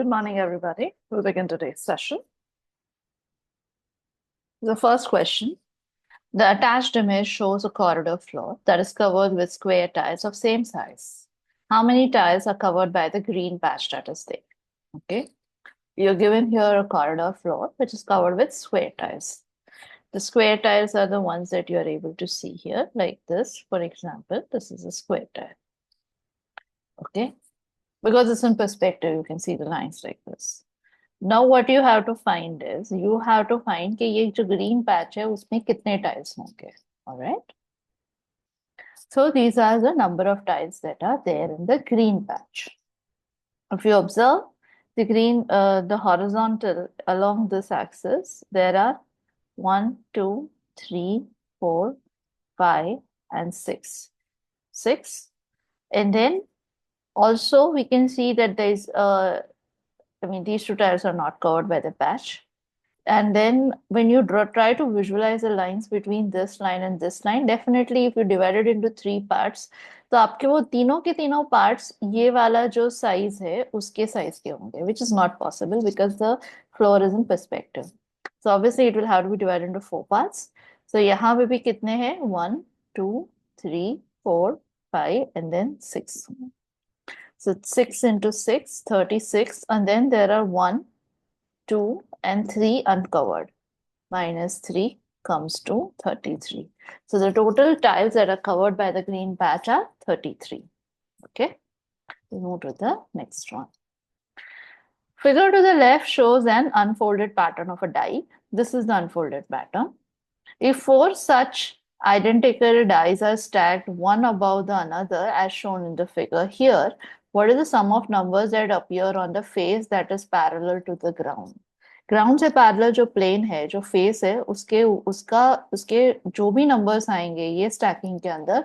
Good morning, everybody. We'll begin today's session. The first question. The attached image shows a corridor floor that is covered with square tiles of same size. How many tiles are covered by the green patch that is there? Okay. You're given here a corridor floor which is covered with square tiles. The square tiles are the ones that you are able to see here, like this. For example, this is a square tile. Okay. Because it's in perspective, you can see the lines like this. Now what you have to find is you have to find कि ये जो green patch है उसमें कितने tiles होंगे. All right. So these are the number of tiles that are there in the green patch. If you observe the green, the horizontal along this axis, there are 1, 2, 3, 4, 5, and 6. 6. And then also we can see that there is these two tiles are not covered by the patch. And then when you try to visualize the lines between this line and this line, definitely if you divide it into 3 parts, तो आपके वो तीनों के तीनों parts ये वाला जो size है उसके size के होंगे, which is not possible because the floor is in perspective. So obviously it will have to be divided into 4 parts. So यहाँ पे भी कितने हैं? 1, 2, 3, 4, 5, and then 6. So 6 into 6, 36, and then there are 1, 2, and 3 uncovered. Minus 3 comes to 33. So the total tiles that are covered by the green patch are 33. Okay, we move to the next one. Figure to the left shows an unfolded pattern of a die. This is the unfolded pattern. If 4 such identical dies are stacked one above the another as shown in the figure here, what is the sum of numbers that appear on the face that is parallel to the ground? Ground से parallel जो plane है, जो face है, उसके जो भी numbers आएंगे ये स्टैकिंग के अंदर,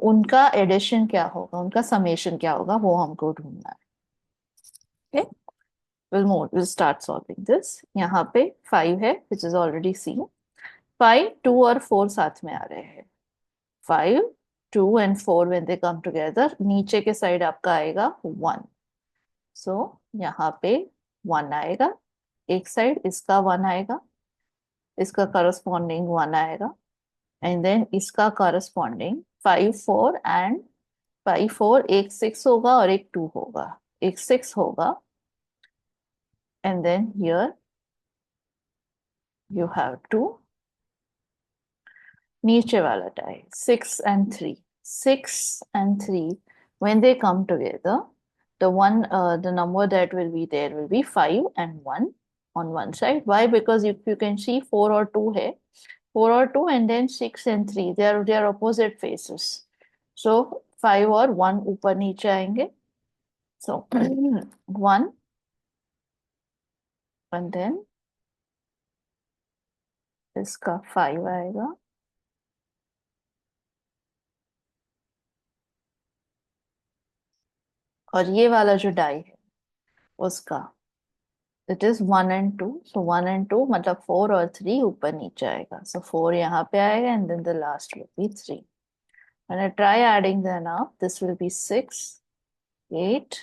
उनका एडिशन क्या होगा, उनका समेशन क्या होगा, वो हमको ढूंढना है. Okay, we'll start solving this. यहाँ पे 5 है, which is already seen. 5, 2 और 4 साथ में आ रहे हैं. 5, 2 and 4 when they come together, नीचे के साइड आपका आएगा 1. So यहाँ पे 1 आएगा. एक साइड इसका 1 आएगा, इसका करस्पॉन्डिंग 1 आएगा, एंड देन इसका करस्पॉन्डिंग 5, 4 एंड 5, 4, एक 6 होगा और एक 2 होगा, एक 6 होगा, and then here you have 2. नीचे वाला टाई 6 and 3. 6 and 3 when they come together, the number that will be there will be 5 and 1 on one side. Why? Because if you can see 4 or 2 है, 4 or 2, and then 6 and 3, they are opposite faces. So 5 और 1 ऊपर नीचे आएंगे. So 1 and then इसका 5 आएगा, और ये वाला जो डाई है उसका it is 1 and 2. So 1 and 2 मतलब 4 और 3 ऊपर नीचे आएगा. So 4 यहाँ पे आएगा, and then the last will be 3. When I try adding them up, this will be 6, 8,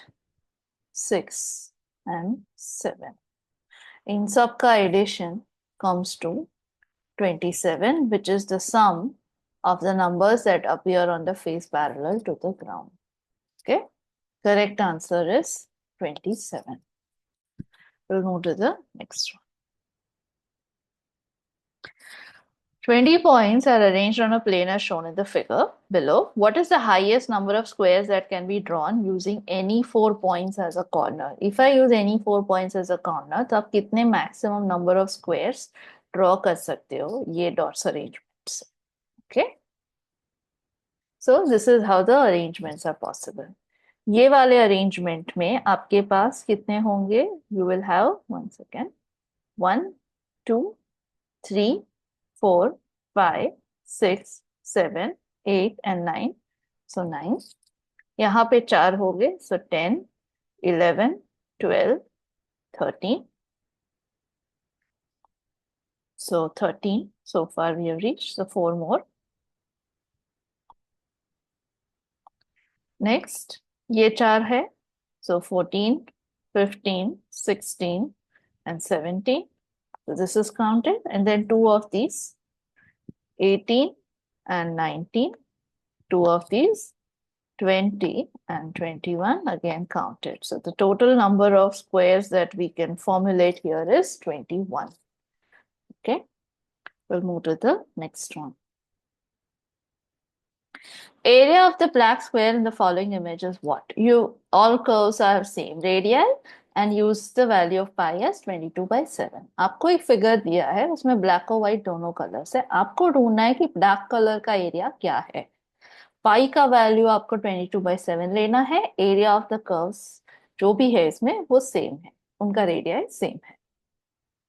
6, and 7. In सबका addition comes to 27, which is the sum of the numbers that appear on the face parallel to the ground. Okay, correct answer is 27. We'll move to the next one. 20 points are arranged on a plane as shown in the figure below. What is the highest number of squares that can be drawn using any 4 points as a corner? If I use any 4 points as a corner, तो आप कितने maximum number of squares draw कर सकते हो ये dots arrangements? Okay. So this is how the arrangements are possible. ये वाले arrangement में आपके पास कितने होंगे? You will have, one second, 1, 2, 3, 4, 5, 6, 7, 8 and 9. So 9. यहाँ पे 4 हो गए. So 10, 11, 12, 13. So 13. So far we have reached. So 4 more. Next, ये 4 है. So 14, 15, 16, and 17. So this is counted, and then two of these, 18 and 19, two of these, 20 and 21, again counted. So the total number of squares that we can formulate here is 21. Okay, we'll move to the next one. Area of the black square in the following image is what? All curves are same, radial, and use the value of pi as 22/7. आपको एक figure दिया है, उसमें black और white दोनों colours है. आपको ढूंढना है कि ब्लैक कलर का एरिया क्या है. पाई का वैल्यू आपको 22/7 लेना है. एरिया ऑफ द कर्व्स जो भी है इसमें वो सेम है, उनका रेडिया सेम है.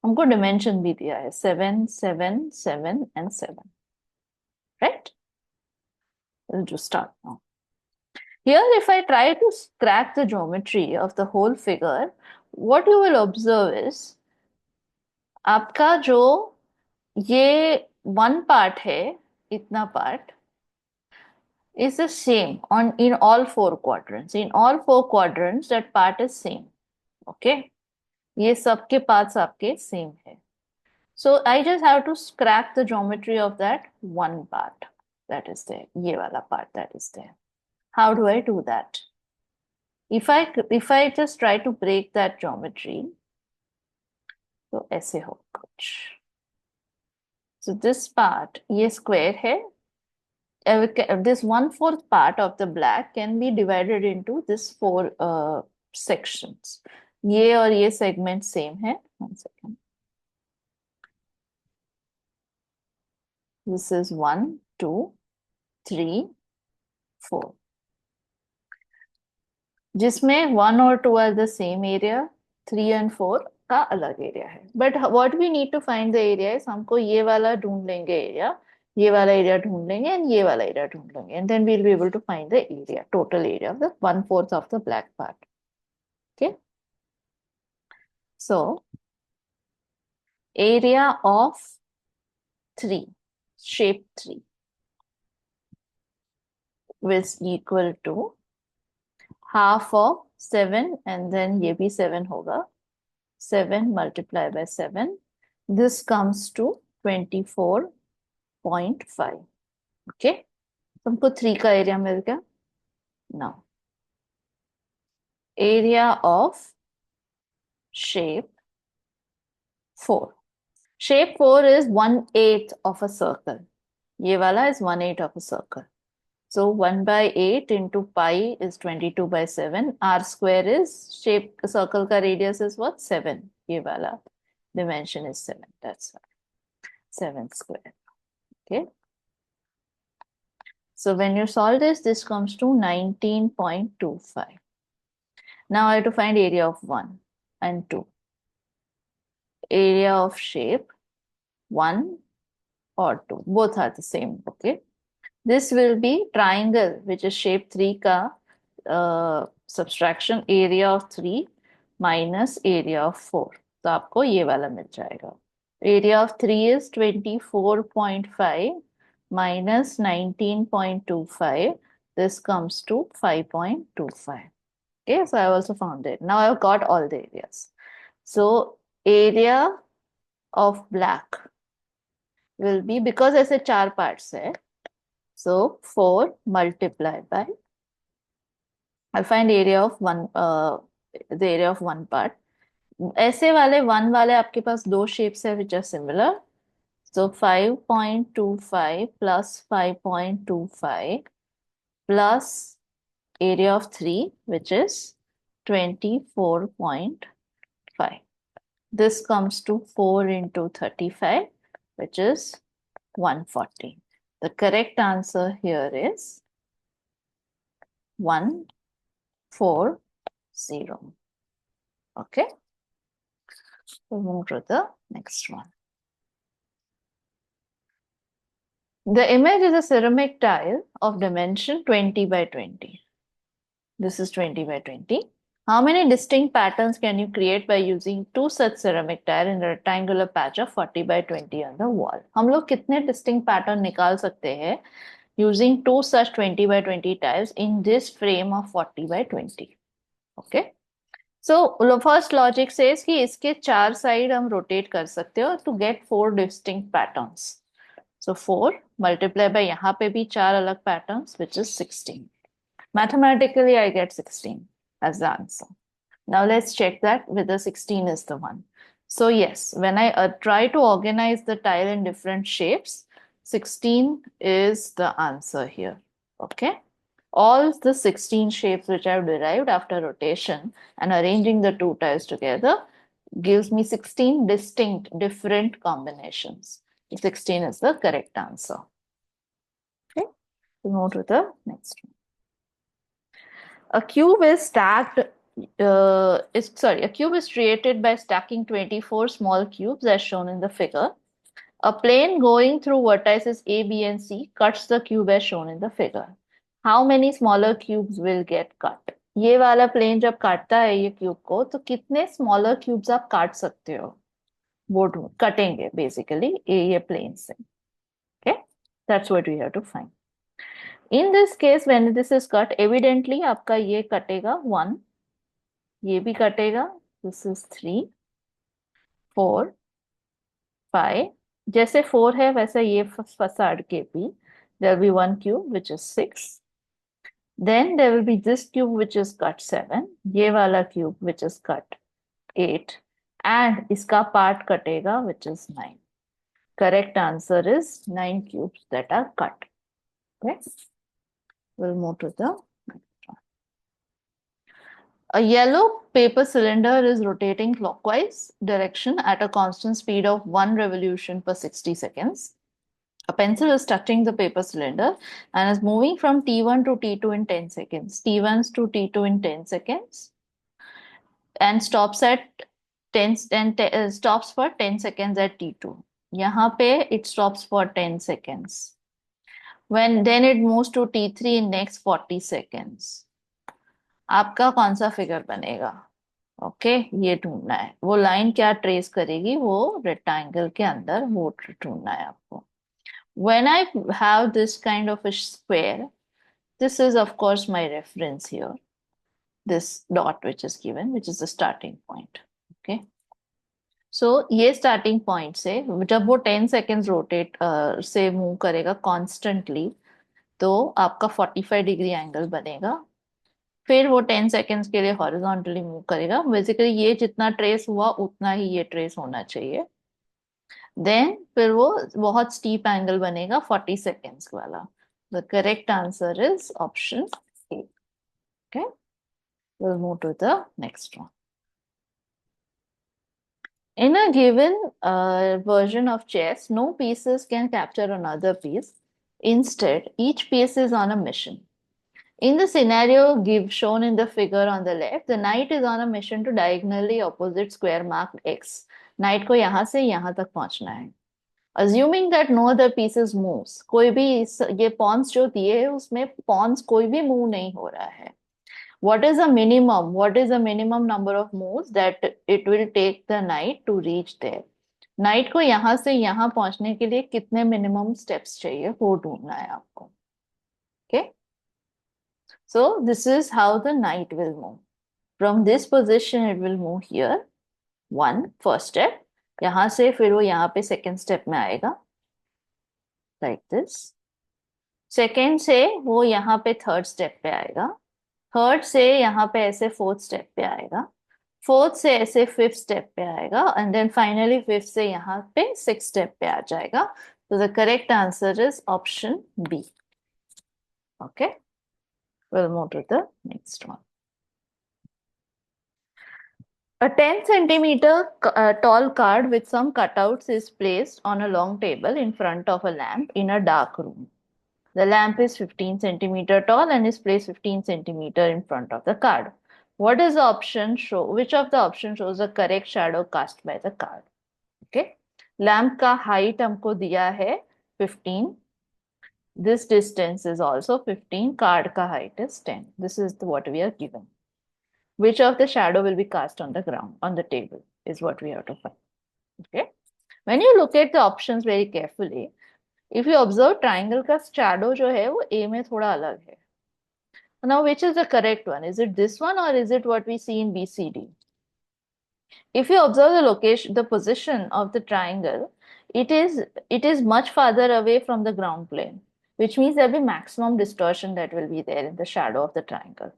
हमको डिमेंशन भी दिया है 7, 7, 7 and 7. Right, we'll just start now. Here, if I try to crack the geometry of the whole figure, what you will observe is आपका जो ये one part है, इतना part is the same in all four quadrants. In all four quadrants, that part is same. Okay, ये सबके parts आपके same है. So I just have to crack the geometry of that one part that is there. ये वाला part that is there. How do I do that? If I just try to break that geometry, तो ऐसे होगा कुछ. So this part, ये square है. This 1/4 part of the black can be divided into this 4 sections. ये और ये segment same है. 1 second. This is 1, 2, 3, 4. जिसमें 1 और 2 are the same area, 3 and 4 का अलग एरिया है. But what we need to find the area is हमको ये वाला ढूंढ लेंगे एरिया, ये वाला एरिया ढूंढ लेंगे, and ये वाला एरिया ढूंढ लेंगे, and then we'll be able to find the area, total area of the 1/4 of the black part. Okay, so area of 3, shape 3 is equal to half of 7, and then ये भी 7 होगा. 7 multiplied by 7. This comes to 24.5. Okay, तुमको 3 का area मिल गया. Now, area of shape 4. Shape 4 is 1/8 of a circle. ये वाला is 1/8 of a circle. So 1/8 into pi is 22/7. R square is shape circle का radius is what? 7. ये वाला dimension is 7. That's why 7 square. Okay. So when you solve this comes to 19.25. Now I have to find area of 1 and 2. Area of shape 1 or 2. Both are the same. Okay. This will be triangle, which is shape 3 का subtraction area of 3 minus area of 4. तो आपको ये वाला मिल जाएगा. Area of 3 is 24.5 minus 19.25. This comes to 5.25. Okay, so I also found it. Now I've got all the areas. So area of black will be, because ऐसे 4 parts है, so 4 multiplied by, I'll find area of the area of one part. ऐसे वाले 1 वाले आपके पास 2 shapes है which are similar. So 5.25 plus 5.25 plus area of 3, which is 24.5. This comes to 4 into 35, which is 140. The correct answer here is 140. Okay, we'll move to the next one. The image is a ceramic tile of dimension 20 by 20. This is 20 by 20. How many distinct patterns can you create by using 2 such ceramic tile in a rectangular patch of 40 by 20 on the wall? हम लोग कितने distinct pattern निकाल सकते हैं using 2 such 20 by 20 tiles in this frame of 40 by 20? Okay. So first logic says कि इसके 4 side हम rotate कर सकते हो to get 4 distinct patterns. So 4 multiply by यहाँ पे भी 4 अलग patterns, which is 16. Mathematically, I get 16 as the answer. Now let's check that whether 16 is the one. So yes, when I try to organize the tile in different shapes, 16 is the answer here. Okay. All the 16 shapes which I've derived after rotation and arranging the two tiles together gives me 16 distinct different combinations. 16 is the correct answer. Okay. We'll move to the next one. A cube is stacked a cube is created by stacking 24 small cubes as shown in the figure. A plane going through vertices A, B, and C cuts the cube as shown in the figure. How many smaller cubes will get cut? ये वाला plane जब काटता है ये cube को तो कितने smaller cubes आप काट सकते हो वो कटेंगे बेसिकली ये प्लेन से okay that's what we have to find in this case when this is cut evidently आपका ये कटेगा 1 ये भी कटेगा दिस इज 3 4 5 जैसे 4 है वैसे ये फसाड के भी there will be one cube which is 6 then there will be this cube which is cut 7 ये वाला cube which is cut 8 and इसका part कटेगा which is 9 correct answer is 9 cubes that are cut okay we'll move to the A yellow paper cylinder is rotating clockwise direction at a constant speed of 1 revolution per 60 seconds. A pencil is touching the paper cylinder and is moving from T1 to T2 in 10 seconds. T1 to T2 in 10 seconds and stops at 10 and stops for 10 seconds at T2. यहाँ पे it stops for 10 seconds. Then it moves to T3 in next 40 seconds. आपका कौन सा figure बनेगा okay ये ढूंढना है वो लाइन क्या ट्रेस करेगी वो रेक्टेंगल के अंदर वो ढूंढना है आपको when I have this kind of a square this is of course my reference here this dot which is given which is the starting point okay so ये starting point से जब वो 10 seconds रोटेट से move करेगा constantly तो आपका 45 degree angle बनेगा फिर वो 10 सेकेंड्स के लिए हॉरिजॉन्टली मूव करेगा बेसिकली ये जितना ट्रेस हुआ उतना ही ये ट्रेस होना चाहिए देन फिर वो बहुत स्टीप एंगल बनेगा 40 सेकेंड्स वाला the correct answer is option A okay we'll move to the next one in a given version of chess no pieces can capture another piece instead each piece is on a mission. In the scenario shown in the figure on the left, the knight is on a mission to diagonally opposite square marked X. Knight को यहाँ से यहाँ तक पहुंचना है. Assuming that no other pieces moves, कोई भी ये pawns जो दिए है उसमें pawns कोई भी move नहीं हो रहा है. What is the minimum? What is the minimum number of moves that it will take the knight to reach there? Knight को यहाँ से यहाँ पहुंचने के लिए कितने minimum steps चाहिए वो ढूंढना है आपको. Okay? So this is how the knight will move. From this position, it will move here. First step. यहाँ से फिर वो यहाँ पे second step में आएगा. Like this. Second से वो यहाँ पे third step पे आएगा. Third से यहाँ पे ऐसे fourth step पे आएगा. Fourth से ऐसे fifth step पे आएगा. And then finally fifth से यहाँ पे sixth step पे आ जाएगा. So the correct answer is option B. Okay. We'll move to the next one. A 10 centimeter tall card with some cutouts is placed on a long table in front of a lamp in a dark room. The lamp is 15 centimeter tall and is placed 15 centimeter in front of the card. What is the option show? Which of the options shows the correct shadow cast by the card? Okay. Lamp का height हमको दिया है 15. This distance is also 15. Card ka height is 10. This is what we are given. Which of the shadow will be cast on the ground, on the table, is what we have to find. Okay. When you look at the options very carefully, if you observe triangle ka shadow जो है वो A में थोड़ा अलग है. Now, which is the correct one? Is it this one or is it what we see in BCD? If you observe the location, the position of the triangle, it is much farther away from the ground plane, which means there will be maximum distortion that will be there in the shadow of the triangle.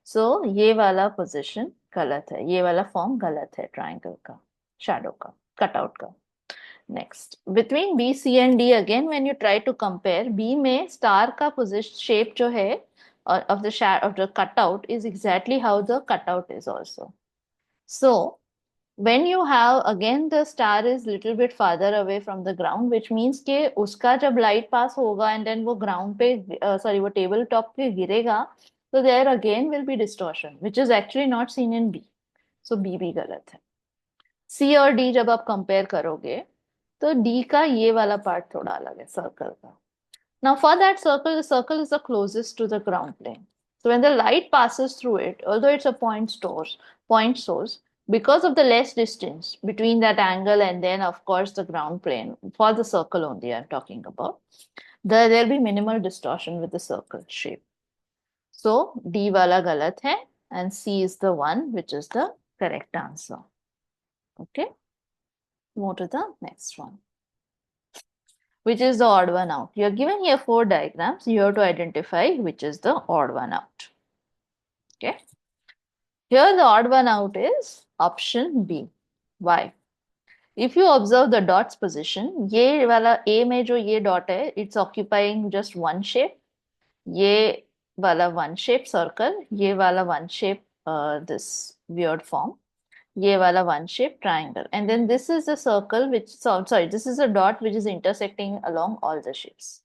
So ये वाला position गलत है, ये वाला form गलत है triangle का, shadow का, cutout का. Next, between B, C and D again, when you try to compare, B में star का position shape जो है of the cutout is exactly how the cutout is also. So when you have again the star is little bit farther away from the ground, which means कि उसका जब light pass होगा and then वो ground पे वो table top पे गिरेगा, so there again will be distortion, which is actually not seen in B. So B भी गलत है. C और D जब आप compare करोगे, तो D का ये वाला part थोड़ा अलग है circle का. Now for that circle, the circle is the closest to the ground plane. So when the light passes through it, although it's a point source, because of the less distance between that angle and then of course the ground plane, for the circle only I'm talking about, there'll be minimal distortion with the circle shape. So D wala galat hai and C is the one which is the correct answer. Okay, move to the next one, which is the odd one out. You're given here 4 diagrams. You have to identify which is the odd one out. Okay. Here the odd one out is option B. Why? If you observe the dots position, ये वाला A में जो ये dot है, it's occupying just one shape. ये वाला one shape circle, ये वाला one shape this weird form. ये वाला one shape triangle. And then this is the circle which, this is a dot which is intersecting along all the shapes.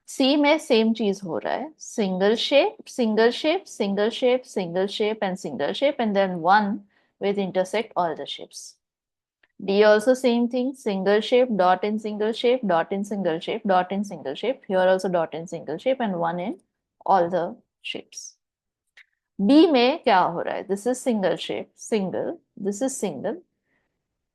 C में same चीज हो रहा है, single shape, single shape, single shape, single shape and single shape, and then one with intersect all the shapes. D also same thing, single shape, dot in single shape, dot in single shape, dot in single shape. Here also dot in single shape and one in all the shapes. B में क्या हो रहा है? This is single shape, single, this is single,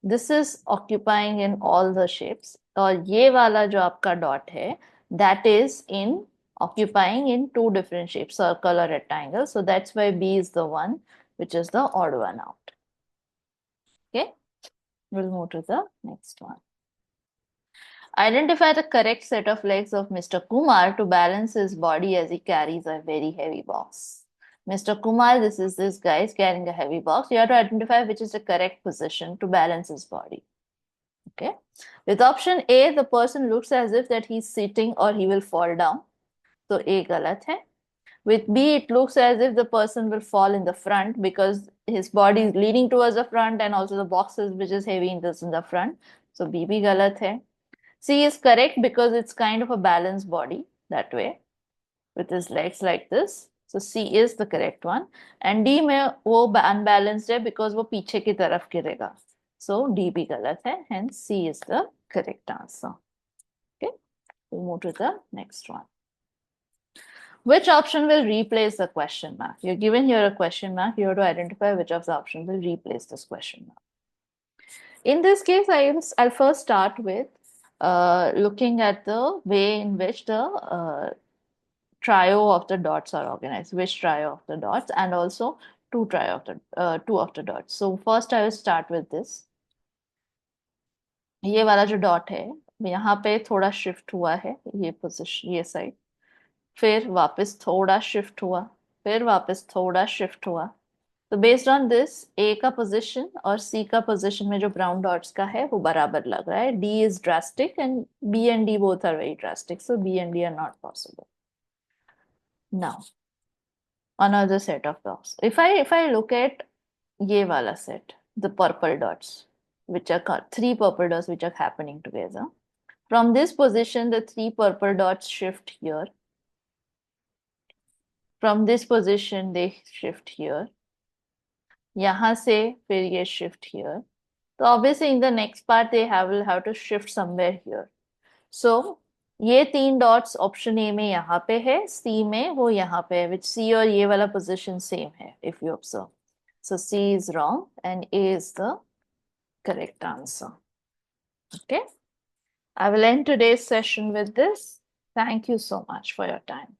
this is occupying in all the shapes, और ये वाला जो आपका dot है, that is in occupying in 2 different shapes, circle or rectangle. So that's why B is the one which is the odd one out. Okay, we'll move to the next one. Identify the correct set of legs of Mr. Kumar to balance his body as he carries a very heavy box. Mr. Kumar, this guy is carrying a heavy box. You have to identify which is the correct position to balance his body. Okay. With option A, the person looks as if that he's sitting or he will fall down. So A galat hai. With B, it looks as if the person will fall in the front because his body is leaning towards the front and also the box is which is heavy in the front. So B bhi galat hai. C is correct because it's kind of a balanced body that way with his legs like this. So C is the correct one. And D में वो unbalanced है because वो पीछे की तरफ गिरेगा. So D भी गलत है. Hence C is the correct answer. Okay, we'll move to the next one. Which option will replace the question mark? You're given here a question mark. You have to identify which of the options will replace this question mark. In this case, I'll first start with looking at the way in which the trio of the dots are organized, which trio of the dots, and also two of the dots. So first I will start with this. ये वाला जो dot है यहाँ पे थोड़ा shift हुआ है, ये पोजीशन, ये साइड, फिर वापस थोड़ा शिफ्ट हुआ, फिर वापस थोड़ा शिफ्ट हुआ. तो बेस्ड ऑन दिस ए का पोजीशन और सी का पोजीशन में जो ब्राउन डॉट्स का है वो बराबर लग रहा है. D is drastic and B and D both are very drastic, so B and D are not possible. Now another set of dots. If I look at ये वाला set, the purple dots, which are 3 purple dots which are happening together. From this position, the 3 purple dots shift here. From this position, they shift here. यहाँ से फिर ये shift here. So obviously in the next part they will have to shift somewhere here. So ये 3 dots option A में यहाँ पे है, C में वो यहाँ पे है, which C और ये वाला position same है if you observe. So C is wrong and A is the correct answer. Okay, I will end today's session with this. Thank you so much for your time.